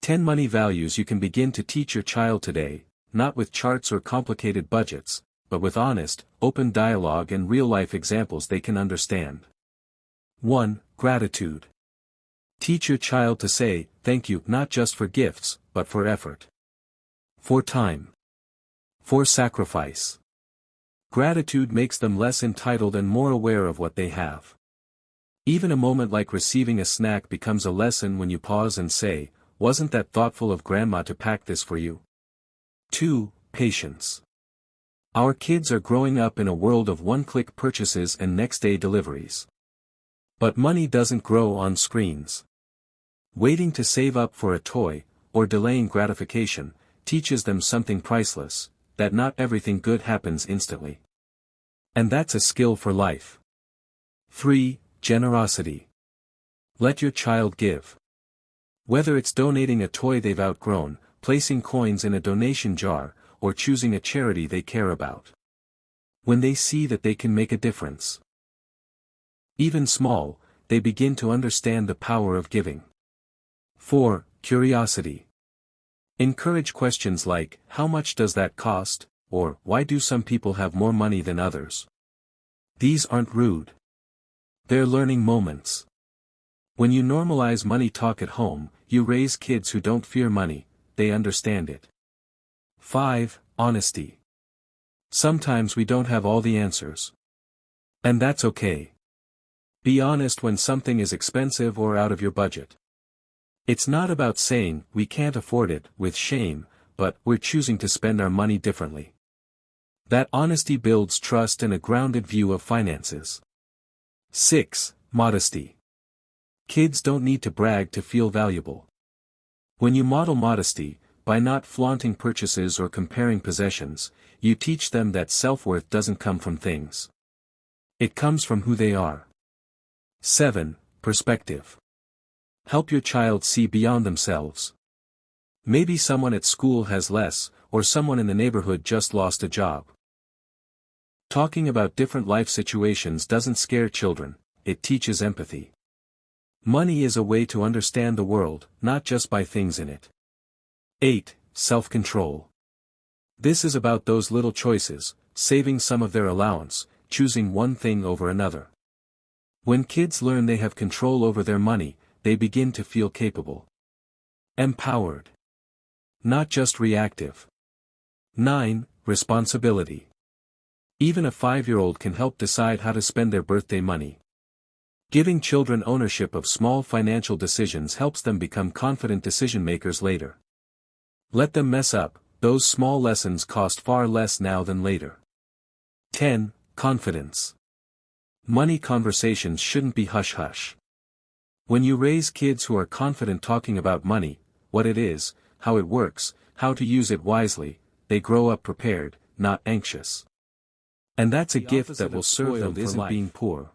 10 money values you can begin to teach your child today, not with charts or complicated budgets, but with honest, open dialogue and real-life examples they can understand. 1. Gratitude. Teach your child to say, thank you, not just for gifts, but for effort. For time. For sacrifice. Gratitude makes them less entitled and more aware of what they have. Even a moment like receiving a snack becomes a lesson when you pause and say, wasn't that thoughtful of Grandma to pack this for you? 2. Patience. Our kids are growing up in a world of one-click purchases and next-day deliveries. But money doesn't grow on screens. Waiting to save up for a toy, or delaying gratification, teaches them something priceless, that not everything good happens instantly. And that's a skill for life. 3. Generosity. Let your child give. Whether it's donating a toy they've outgrown, placing coins in a donation jar, or choosing a charity they care about. When they see that they can make a difference, even small, they begin to understand the power of giving. 4. Curiosity. Encourage questions like, how much does that cost? Or, why do some people have more money than others? These aren't rude. They're learning moments. When you normalize money talk at home, you raise kids who don't fear money, they understand it. 5. Honesty. Sometimes we don't have all the answers. And that's okay. Be honest when something is expensive or out of your budget. It's not about saying, we can't afford it, with shame, but, we're choosing to spend our money differently. That honesty builds trust and a grounded view of finances. 6. Modesty. Kids don't need to brag to feel valuable. When you model modesty, by not flaunting purchases or comparing possessions, you teach them that self-worth doesn't come from things. It comes from who they are. 7. Perspective. Help your child see beyond themselves. Maybe someone at school has less, or someone in the neighborhood just lost a job. Talking about different life situations doesn't scare children, it teaches empathy. Money is a way to understand the world, not just by things in it. 8. Self-control. This is about those little choices, saving some of their allowance, choosing one thing over another. When kids learn they have control over their money, they begin to feel capable. Empowered. Not just reactive. 9. Responsibility. Even a 5-year-old can help decide how to spend their birthday money. Giving children ownership of small financial decisions helps them become confident decision-makers later. Let them mess up, those small lessons cost far less now than later. 10. Confidence. Money conversations shouldn't be hush-hush. When you raise kids who are confident talking about money, what it is, how it works, how to use it wisely, they grow up prepared, not anxious. And that's a gift that will serve them for life. Being poor.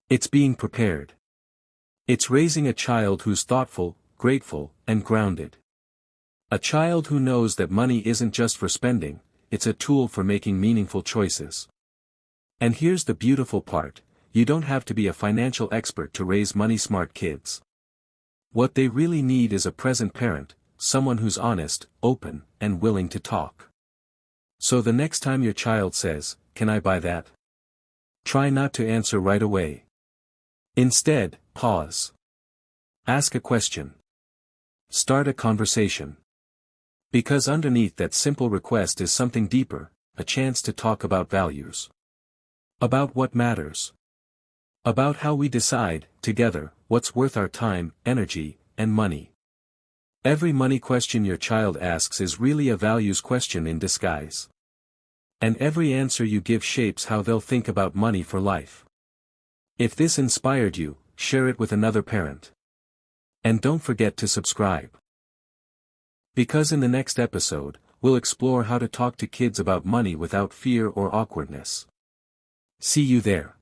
It's being prepared. It's raising a child who's thoughtful, grateful, and grounded. A child who knows that money isn't just for spending, it's a tool for making meaningful choices. And here's the beautiful part, you don't have to be a financial expert to raise money-smart kids. What they really need is a present parent, someone who's honest, open, and willing to talk. So the next time your child says, "Can I buy that?" try not to answer right away. Instead, pause. Ask a question. Start a conversation. Because underneath that simple request is something deeper, a chance to talk about values. About what matters. About how we decide, together, what's worth our time, energy, and money. Every money question your child asks is really a values question in disguise. And every answer you give shapes how they'll think about money for life. If this inspired you, share it with another parent. And don't forget to subscribe. Because in the next episode, we'll explore how to talk to kids about money without fear or awkwardness. See you there.